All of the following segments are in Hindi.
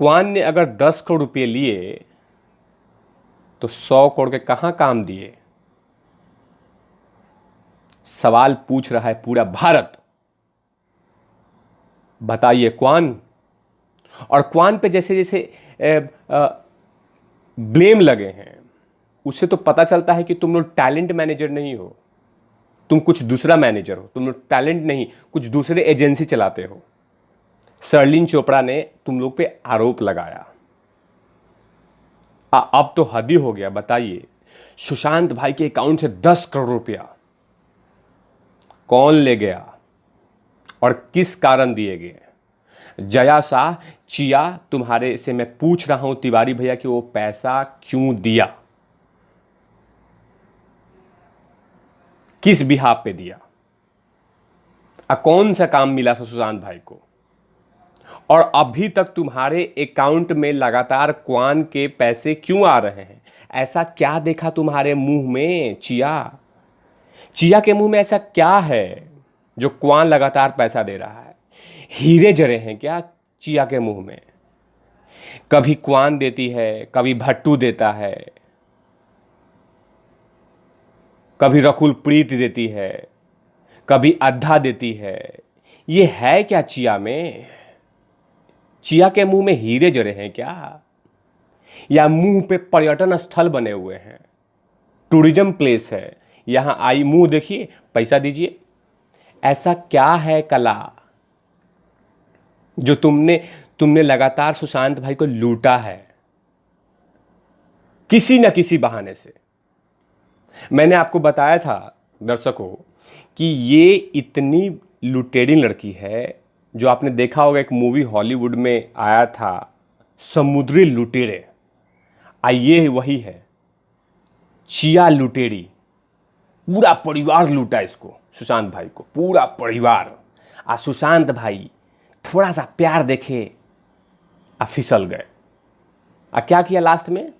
क्वान ने अगर 10 करोड़ रुपए लिए तो 100 करोड़ के कहां काम दिए? सवाल पूछ रहा है पूरा भारत। बताइए क्वान। और क्वान पे जैसे जैसे ब्लेम लगे हैं, उससे तो पता चलता है कि तुम लोग टैलेंट मैनेजर नहीं हो, तुम कुछ दूसरा मैनेजर हो। तुम लोग टैलेंट नहीं, कुछ दूसरे एजेंसी चलाते हो। शर्लिन चोपड़ा ने तुम लोग पे आरोप लगाया। अब तो हद ही हो गया। बताइए, सुशांत भाई के अकाउंट से 10 करोड़ रुपया कौन ले गया और किस कारण दिए गए? जया शाह, चिया, तुम्हारे से मैं पूछ रहा हूं तिवारी भैया कि वो पैसा क्यों दिया, किस बिहाफ पे दिया, कौन सा काम मिला था सुशांत भाई को? और अभी तक तुम्हारे अकाउंट में लगातार क्वान के पैसे क्यों आ रहे हैं? ऐसा क्या देखा तुम्हारे मुंह में चिया? चिया के मुंह में ऐसा क्या है जो क्वान लगातार पैसा दे रहा है? हीरे जरे हैं क्या चिया के मुंह में? कभी क्वान देती है, कभी भट्टू देता है, कभी रकुल प्रीत देती है, कभी अद्धा देती है। ये है क्या चिया में? चिया के मुंह में हीरे जरे हैं क्या? या मुंह पे पर्यटन स्थल बने हुए हैं, टूरिज्म प्लेस है, यहां आई मुंह देखिए पैसा दीजिए? ऐसा क्या है कला जो तुमने लगातार सुशांत भाई को लूटा है किसी न किसी बहाने से? मैंने आपको बताया था दर्शकों कि ये इतनी लुटेरिन लड़की है, जो आपने देखा होगा एक मूवी हॉलीवुड में आया था समुद्री लुटेरे, ये वही है चिया लुटेरी। पूरा परिवार लूटा इसको, सुशांत भाई को, पूरा परिवार। सुशांत भाई थोड़ा सा प्यार देखे फिसल गए। क्या किया लास्ट में?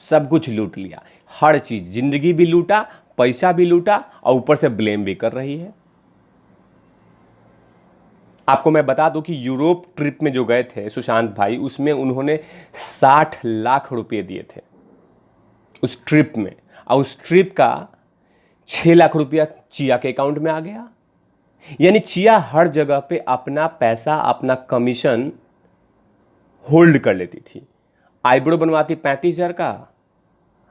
सब कुछ लूट लिया, हर चीज, जिंदगी भी लूटा, पैसा भी लूटा, और ऊपर से ब्लेम भी कर रही है। आपको मैं बता दूं कि यूरोप ट्रिप में जो गए थे सुशांत भाई, उसमें उन्होंने 60 लाख रुपए दिए थे उस ट्रिप में, और उस ट्रिप का 6 लाख रुपया चिया के अकाउंट में आ गया। यानी चिया हर जगह पे अपना पैसा, अपना कमीशन होल्ड कर लेती थी। आईब्रो बनवाती 35,000 का,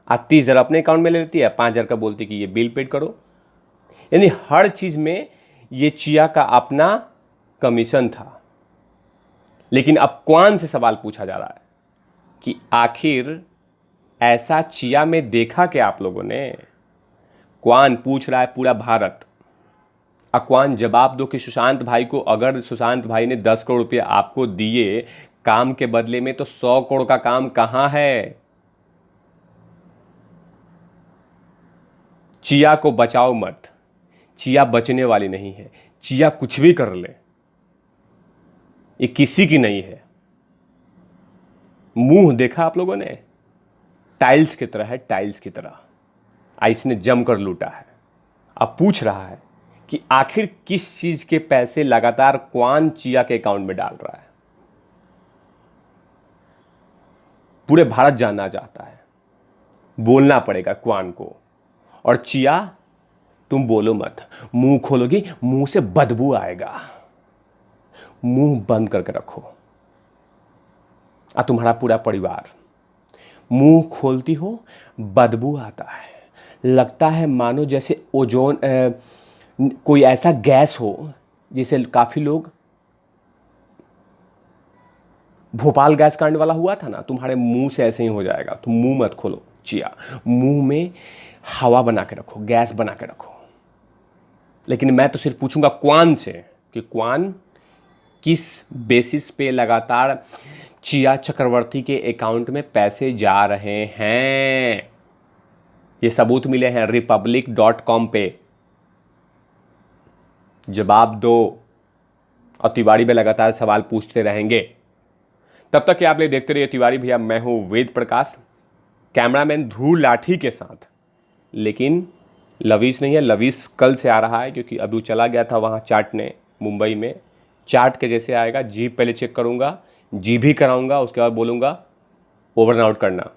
30,000 अपने अकाउंट में ले लेती है, 5,000 का बोलती कि ये बिल पेड करो। यानी हर चीज में ये चिया का अपना कमीशन था। लेकिन अब क्वान से सवाल पूछा जा रहा है कि आखिर ऐसा चिया में देखा क्या आप लोगों ने? क्वान पूछ रहा है पूरा भारत। क्वान जवाब दो कि सुशांत भाई को, अगर सुशांत भाई ने 10 करोड़ रुपये आपको दिए काम के बदले में, तो 100 करोड़ का काम कहां है? चिया को बचाओ मत, चिया बचने वाली नहीं है। चिया कुछ भी कर ले, ये किसी की नहीं है। मुंह देखा आप लोगों ने? टाइल्स की तरह है, टाइल्स की तरह। इसने जमकर लूटा है। अब पूछ रहा है कि आखिर किस चीज के पैसे लगातार क्वान चिया के अकाउंट में डाल रहा है? पूरे भारत जानना चाहता है। बोलना पड़ेगा क्वान को। और चिया तुम बोलो मत, मुंह खोलोगी मुंह से बदबू आएगा, मुंह बंद करके रखो। तुम्हारा पूरा परिवार, मुंह खोलती हो बदबू आता है, लगता है मानो जैसे ओजोन कोई ऐसा गैस हो जिसे काफी लोग, भोपाल गैस कांड वाला हुआ था ना, तुम्हारे मुंह से ऐसे ही हो जाएगा। तुम मुंह मत खोलो चिया, मुंह में हवा बना के रखो, गैस बना के रखो। लेकिन मैं तो सिर्फ पूछूंगा क्वान से कि क्वान किस बेसिस पे लगातार चिया चक्रवर्ती के अकाउंट में पैसे जा रहे हैं? ये सबूत मिले हैं republic.com पे। जवाब दो। और तिवारी में लगातार सवाल पूछते रहेंगे। तब तक कि आप लोग देखते रहिए तिवारी भैया। मैं हूं वेद प्रकाश, कैमरामैन ध्रुव लाठी के साथ। लेकिन लवीश नहीं है, लवीश कल से आ रहा है, क्योंकि अभी वो चला गया था वहाँ चाटने मुंबई में। चाट के जैसे आएगा, जीप पहले चेक करूँगा जी भी कराऊंगा, उसके बाद बोलूँगा ओवर एंड आउट करना।